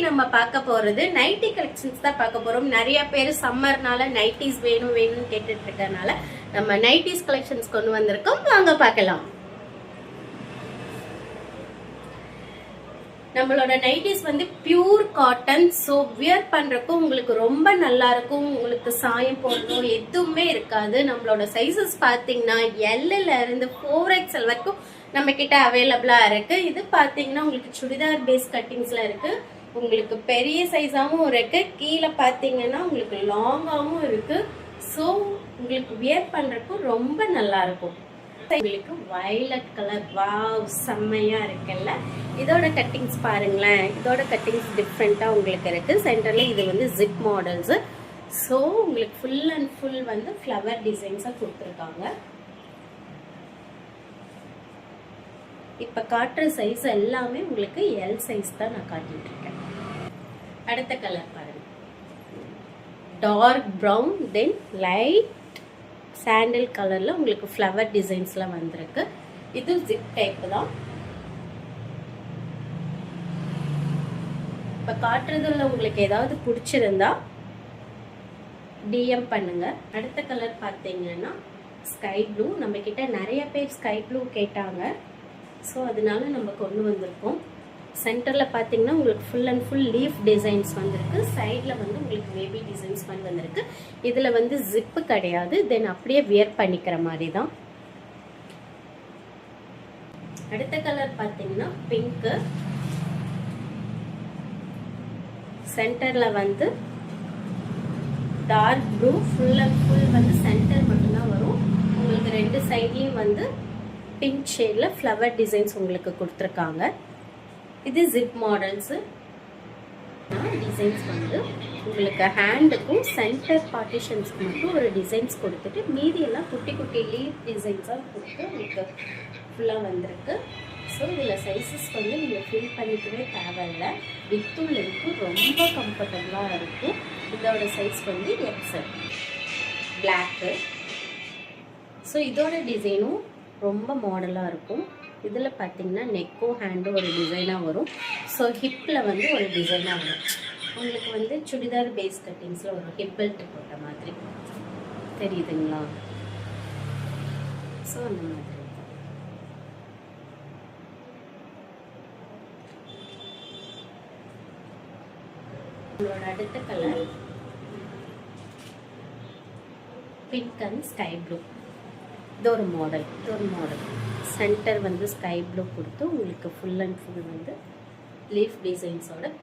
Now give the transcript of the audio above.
நம்ம பார்க்க போறது நைட்டி கலெக்ஷன்ஸ் தான் பார்க்க போறோம். நிறைய பேர் சம்மர்னால நைட்டிஸ் வேணும் வேணும்னு கேட்டுட்டு இருக்கறனால நம்ம நைட்டிஸ் கலெக்ஷன்ஸ் கொண்டு வந்திருக்கோம். வாங்க பார்க்கலாம். நம்மளோட நைட்டிஸ் வந்து பியூர் காட்டன். ஸோ வியர் பண்றப்போ உங்களுக்கு ரொம்ப நல்லா இருக்கும். உங்களுக்கு சாயம் போடுறோம் எதுவுமே இருக்காது. நம்மளோட சைசஸ் பார்த்தீங்கன்னா எல்ல இருந்து 4XL வரைக்கும் நம்ம கிட்ட அவைலபிளா இருக்கு. இது பாத்தீங்கன்னா உங்களுக்கு சுடிதார் பேஸ் கட்டிங்ஸ்ல இருக்கு. உங்களுக்கு பெரிய சைஸாவும் இருக்கு. கீழே பாத்தீங்கன்னா உங்களுக்கு லாங்காவும் இருக்கு. ஸோ உங்களுக்கு வியர் பண்றப்போ ரொம்ப நல்லா இருக்கும். உங்களுக்கு வயலட் கலர் வாவ் செம்மையா இருக்குல்ல. இதோட கட்டிங்ஸ் பாருங்களேன். இதோட கட்டிங்ஸ் டிஃப்ரெண்டா உங்களுக்கு இருக்கு. சென்டர்ல இது வந்து ஜிப் மாடல்ஸ். ஸோ உங்களுக்கு ஃபுல் அண்ட் ஃபுல் வந்து ஃப்ளவர் டிசைன்ஸா கொடுத்துருக்காங்க. இப்ப காட்டுற சைஸ் எல்லாமே உங்களுக்கு எல் சைஸ் தான் நான் காட்டிட்டு இருக்கேன். அடுத்த கலர் பாருங்க. Dark brown then light sandal கலர்ல உங்களுக்கு ஃப்ளவர் டிசைன்ஸ்லாம் வந்திருக்கு. இது ஜிப் டைப் தான். இப்ப காட்டுறதுல உங்களுக்கு ஏதாவது பிடிச்சிருந்தா டிஎம் பண்ணுங்க. அடுத்த கலர் பார்த்தீங்கன்னா ஸ்கை ப்ளூ. நம்ம கிட்ட நிறைய பேர் ஸ்கை ப்ளூ கேட்டாங்க. ஸோ அதனால நம்ம கொண்டு வந்திருக்கோம். சென்டரில் பார்த்தீங்கன்னா உங்களுக்கு full and full leaf designs வந்திருக்கு. சைடில் வந்து உங்களுக்கு பேபி டிசைன்ஸ் பண்ணி வந்திருக்கு. இதில் வந்து ஜிப்பு கிடையாது. தென் அப்படியே வியர் பண்ணிக்கிற மாதிரி தான். அடுத்த கலர் பார்த்தீங்கன்னா பிங்க்கு. சென்டரில் வந்து dark blue. Full and full வந்து சென்டர் மட்டும்தான் வரும். உங்களுக்கு ரெண்டு சைட்லேயும் வந்து பிங்க் ஷேட்ல ஃப்ளவர் டிசைன்ஸ் உங்களுக்கு கொடுத்துருக்காங்க. இது ஜிப் மாடல்ஸ். டிசைன்ஸ் வந்து உங்களுக்கு ஹேண்டுக்கும் சென்டர் பார்ட்டிஷன்ஸ்க்கு மட்டும் ஒரு டிசைன்ஸ் கொடுத்துட்டு மீதி எல்லாம் குட்டி குட்டி லீஃப் டிசைன்ஸாக கொடுத்து உங்களுக்கு ஃபுல்லாக வந்திருக்கு. ஸோ இதில் சைஸஸ் வந்து நீங்கள் ஃபில் பண்ணிக்கவே தேவையில்லை. வித்தும் லென்த்தும் ரொம்ப கம்ஃபர்டபுளாக இருக்கும். இதோட சைஸ் வந்து எக்ஸல் பிளாக்கு. ஸோ இதோட டிசைனும் ரொம்ப மாடலாக இருக்கும். இதில் பார்த்தீங்கன்னா நெக்கும் ஹேண்டும் ஒரு டிசைனாக வரும். ஸோ ஹிப்பில் வந்து ஒரு டிசைனாக வரும். உங்களுக்கு வந்து சுடிதார் பேஸ் கட்டிங்ஸில் ஒரு ஹிப் பெல்ட் போட்ட மாதிரி தெரியுதுங்களா? ஸோ அந்த மாதிரி உங்களோட அடுத்த colour pink and sky blue. இது ஒரு மாடல். சென்டர் வந்து ஸ்கை ப்ளூ கொடுத்து உங்களுக்கு ஃபுல் அண்ட் ஃபுல் வந்து லீஃப் டிசைன்ஸோட